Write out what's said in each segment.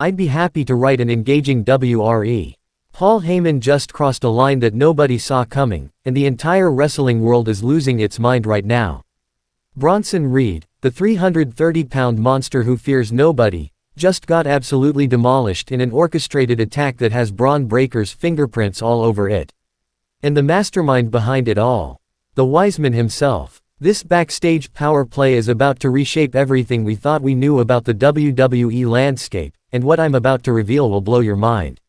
I'd be happy to write an engaging WRE. Paul Heyman just crossed a line that nobody saw coming, and the entire wrestling world is losing its mind right now. Bronson Reed, the 330-pound monster who fears nobody, just got absolutely demolished in an orchestrated attack that has Bron Breakker's fingerprints all over it. And the mastermind behind it all, the Wiseman himself. This backstage power play is about to reshape everything we thought we knew about the WWE landscape, and what I'm about to reveal will blow your mind.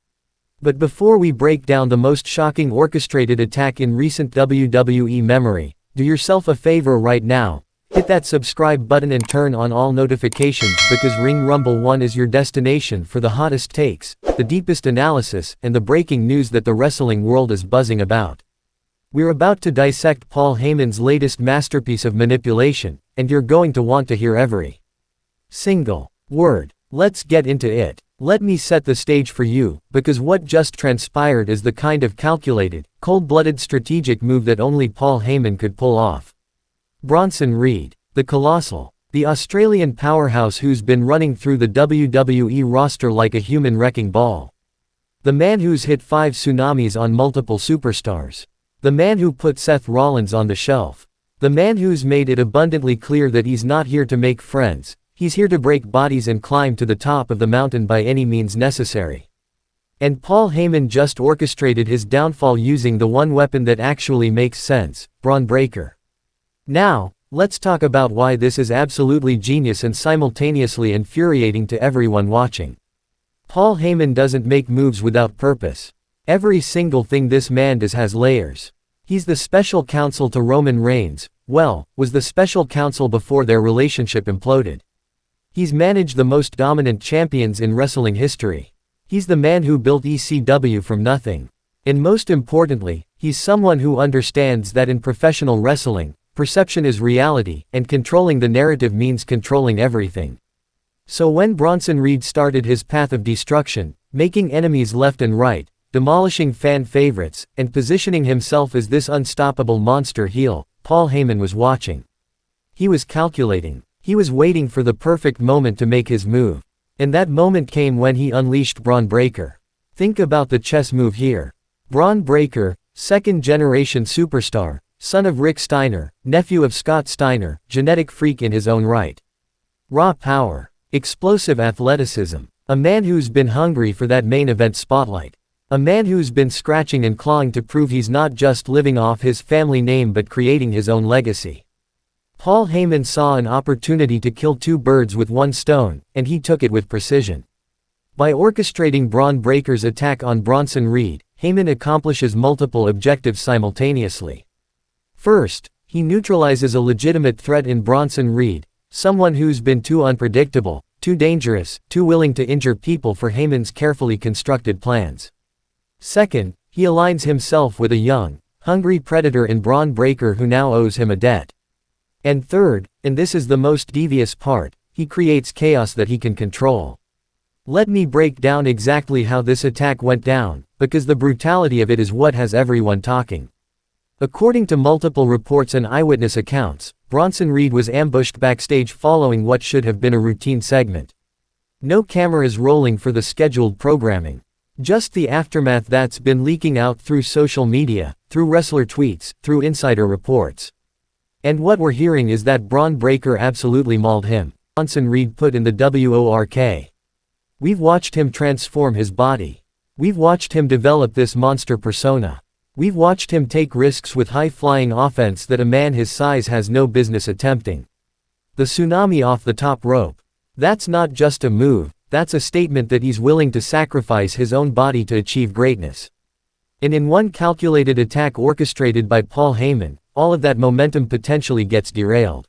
But before we break down the most shocking orchestrated attack in recent WWE memory, do yourself a favor right now. Hit that subscribe button and turn on all notifications, because Ring Rumble 1 is your destination for the hottest takes, the deepest analysis, and the breaking news that the wrestling world is buzzing about. We're about to dissect Paul Heyman's latest masterpiece of manipulation, and you're going to want to hear every single word. Let's get into it. Let me set the stage for you, because what just transpired is the kind of calculated, cold-blooded strategic move that only Paul Heyman could pull off. Bronson Reed, the colossal, the Australian powerhouse who's been running through the WWE roster like a human wrecking ball. The man who's hit 5 tsunamis on multiple superstars. The man who put Seth Rollins on the shelf. The man who's made it abundantly clear that he's not here to make friends, he's here to break bodies and climb to the top of the mountain by any means necessary. And Paul Heyman just orchestrated his downfall using the one weapon that actually makes sense, Bron Breakker. Now, let's talk about why this is absolutely genius and simultaneously infuriating to everyone watching. Paul Heyman doesn't make moves without purpose. Every single thing this man does has layers. He's the special counsel to Roman Reigns, was the special counsel before their relationship imploded. He's managed the most dominant champions in wrestling history. He's the man who built ECW from nothing. And most importantly, he's someone who understands that in professional wrestling, perception is reality, and controlling the narrative means controlling everything. So when Bronson Reed started his path of destruction, making enemies left and right, demolishing fan favorites, and positioning himself as this unstoppable monster heel, Paul Heyman was watching. He was calculating. He was waiting for the perfect moment to make his move. And that moment came when he unleashed Bron Breakker. Think about the chess move here. Bron Breakker, second-generation superstar, son of Rick Steiner, nephew of Scott Steiner, genetic freak in his own right. Raw power. Explosive athleticism. A man who's been hungry for that main event spotlight. A man who's been scratching and clawing to prove he's not just living off his family name but creating his own legacy. Paul Heyman saw an opportunity to kill 2 birds with 1 stone, and he took it with precision. By orchestrating Bron Breakker's attack on Bronson Reed, Heyman accomplishes multiple objectives simultaneously. First, he neutralizes a legitimate threat in Bronson Reed, someone who's been too unpredictable, too dangerous, too willing to injure people for Heyman's carefully constructed plans. Second, he aligns himself with a young, hungry predator in Bron Breakker who now owes him a debt. And third, and this is the most devious part, he creates chaos that he can control. Let me break down exactly how this attack went down, because the brutality of it is what has everyone talking. According to multiple reports and eyewitness accounts, Bronson Reed was ambushed backstage following what should have been a routine segment. No cameras rolling for the scheduled programming. Just the aftermath that's been leaking out through social media, through wrestler tweets, through insider reports. And what we're hearing is that Bron Breakker absolutely mauled him. Bronson Reed put in the WORK. We've watched him transform his body. We've watched him develop this monster persona. We've watched him take risks with high-flying offense that a man his size has no business attempting. The tsunami off the top rope. That's not just a move, that's a statement that he's willing to sacrifice his own body to achieve greatness. And in one calculated attack orchestrated by Paul Heyman, all of that momentum potentially gets derailed.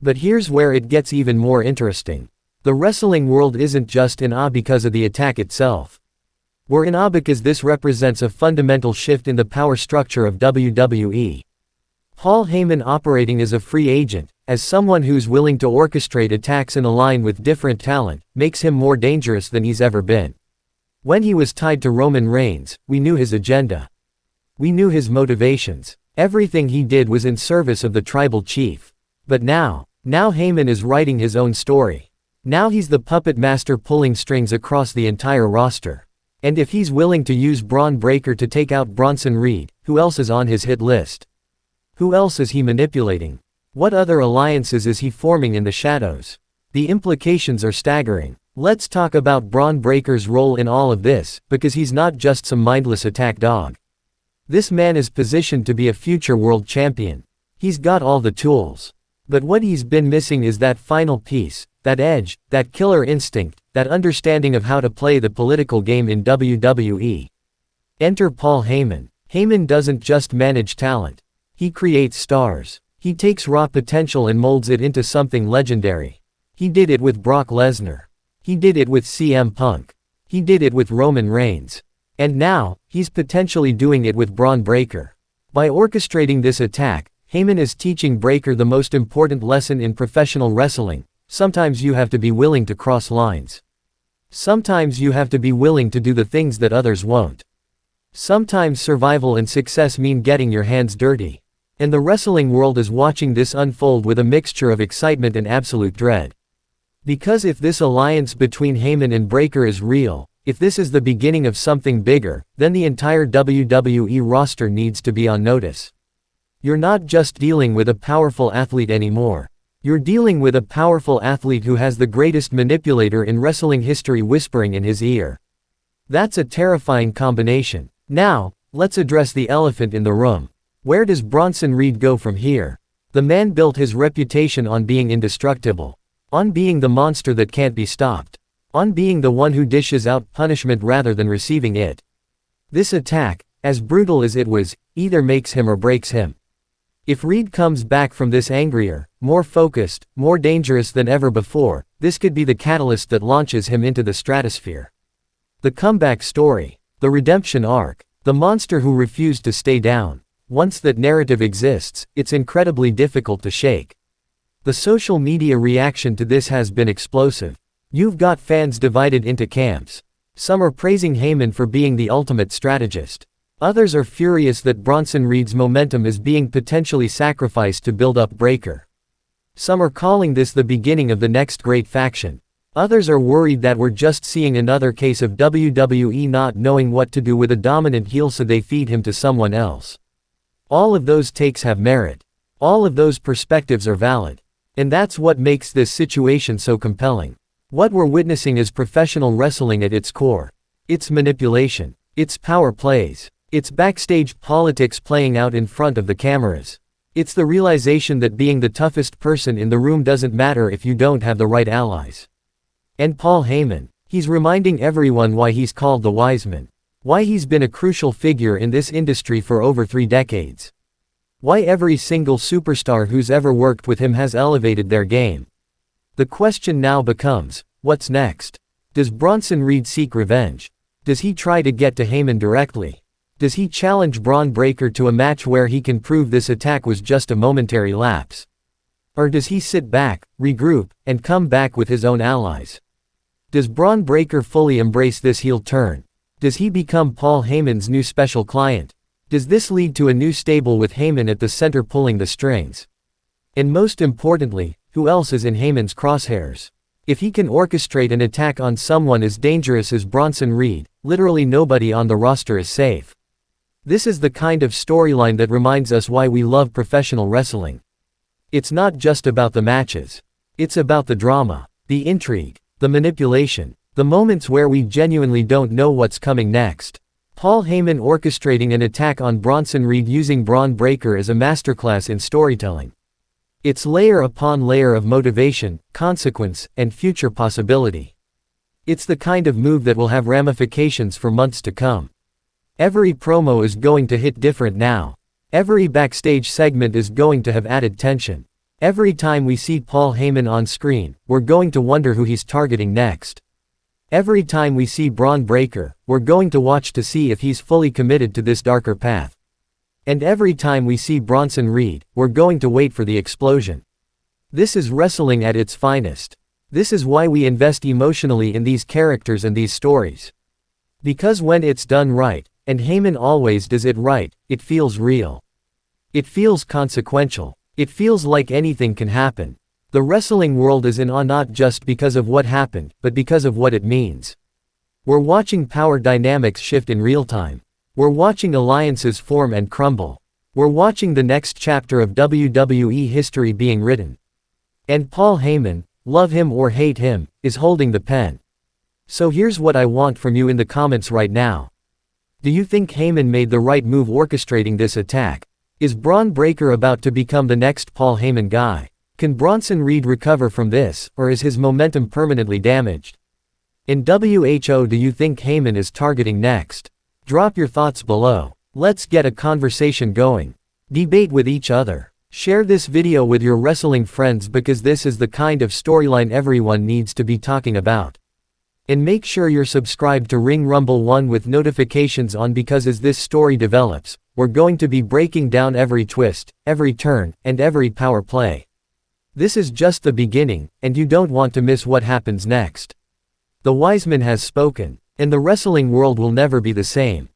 But here's where it gets even more interesting. The wrestling world isn't just in awe because of the attack itself. We're in awe because this represents a fundamental shift in the power structure of WWE. Paul Heyman operating as a free agent, as someone who's willing to orchestrate attacks and align with different talent, makes him more dangerous than he's ever been. When he was tied to Roman Reigns, we knew his agenda. We knew his motivations. Everything he did was in service of the tribal chief. But now Heyman is writing his own story. Now he's the puppet master pulling strings across the entire roster. And if he's willing to use Bron Breakker to take out Bronson Reed, who else is on his hit list? Who else is he manipulating? What other alliances is he forming in the shadows? The implications are staggering. Let's talk about Bron Breakker's role in all of this, because he's not just some mindless attack dog. This man is positioned to be a future world champion. He's got all the tools. But what he's been missing is that final piece, that edge, that killer instinct, that understanding of how to play the political game in WWE. Enter Paul Heyman. Heyman doesn't just manage talent. He creates stars. He takes raw potential and molds it into something legendary. He did it with Brock Lesnar. He did it with CM Punk. He did it with Roman Reigns. And now, he's potentially doing it with Bron Breakker. By orchestrating this attack, Heyman is teaching Breakker the most important lesson in professional wrestling. Sometimes you have to be willing to cross lines. Sometimes you have to be willing to do the things that others won't. Sometimes survival and success mean getting your hands dirty. And the wrestling world is watching this unfold with a mixture of excitement and absolute dread. Because if this alliance between Heyman and Breakker is real, if this is the beginning of something bigger, then the entire WWE roster needs to be on notice. You're not just dealing with a powerful athlete anymore. You're dealing with a powerful athlete who has the greatest manipulator in wrestling history whispering in his ear. That's a terrifying combination. Now, let's address the elephant in the room. Where does Bronson Reed go from here? The man built his reputation on being indestructible. On being the monster that can't be stopped. On being the one who dishes out punishment rather than receiving it. This attack, as brutal as it was, either makes him or breaks him. If Reed comes back from this angrier, more focused, more dangerous than ever before, this could be the catalyst that launches him into the stratosphere. The comeback story. The redemption arc. The monster who refused to stay down. Once that narrative exists, it's incredibly difficult to shake. The social media reaction to this has been explosive. You've got fans divided into camps. Some are praising Heyman for being the ultimate strategist. Others are furious that Bronson Reed's momentum is being potentially sacrificed to build up Breakker. Some are calling this the beginning of the next great faction. Others are worried that we're just seeing another case of WWE not knowing what to do with a dominant heel, so they feed him to someone else. All of those takes have merit. All of those perspectives are valid. And that's what makes this situation so compelling. What we're witnessing is professional wrestling at its core. It's manipulation. It's power plays. It's backstage politics playing out in front of the cameras. It's the realization that being the toughest person in the room doesn't matter if you don't have the right allies. And Paul Heyman, he's reminding everyone why he's called the Wiseman. Why he's been a crucial figure in this industry for over 3 decades. Why every single superstar who's ever worked with him has elevated their game. The question now becomes, what's next? Does Bronson Reed seek revenge? Does he try to get to Heyman directly? Does he challenge Bron Breakker to a match where he can prove this attack was just a momentary lapse? Or does he sit back, regroup, and come back with his own allies? Does Bron Breakker fully embrace this heel turn? Does he become Paul Heyman's new special client? Does this lead to a new stable with Heyman at the center pulling the strings? And most importantly, who else is in Heyman's crosshairs? If he can orchestrate an attack on someone as dangerous as Bronson Reed, literally nobody on the roster is safe. This is the kind of storyline that reminds us why we love professional wrestling. It's not just about the matches. It's about the drama, the intrigue, the manipulation, the moments where we genuinely don't know what's coming next. Paul Heyman orchestrating an attack on Bronson Reed using Bron Breakker as a masterclass in storytelling. It's layer upon layer of motivation, consequence, and future possibility. It's the kind of move that will have ramifications for months to come. Every promo is going to hit different now. Every backstage segment is going to have added tension. Every time we see Paul Heyman on screen, we're going to wonder who he's targeting next. Every time we see Bron Breakker, we're going to watch to see if he's fully committed to this darker path. And every time we see Bronson Reed, we're going to wait for the explosion. This is wrestling at its finest. This is why we invest emotionally in these characters and these stories. Because when it's done right, and Heyman always does it right, it feels real. It feels consequential. It feels like anything can happen. The wrestling world is in awe not just because of what happened, but because of what it means. We're watching power dynamics shift in real time. We're watching alliances form and crumble. We're watching the next chapter of WWE history being written. And Paul Heyman, love him or hate him, is holding the pen. So here's what I want from you in the comments right now. Do you think Heyman made the right move orchestrating this attack? Is Bron Breakker about to become the next Paul Heyman guy? Can Bronson Reed recover from this, or is his momentum permanently damaged? In WHO, do you think Heyman is targeting next? Drop your thoughts below. Let's get a conversation going. Debate with each other. Share this video with your wrestling friends because this is the kind of storyline everyone needs to be talking about. And make sure you're subscribed to Ring Rumble 1 with notifications on because as this story develops, we're going to be breaking down every twist, every turn, and every power play. This is just the beginning, and you don't want to miss what happens next. The Wiseman has spoken, and the wrestling world will never be the same.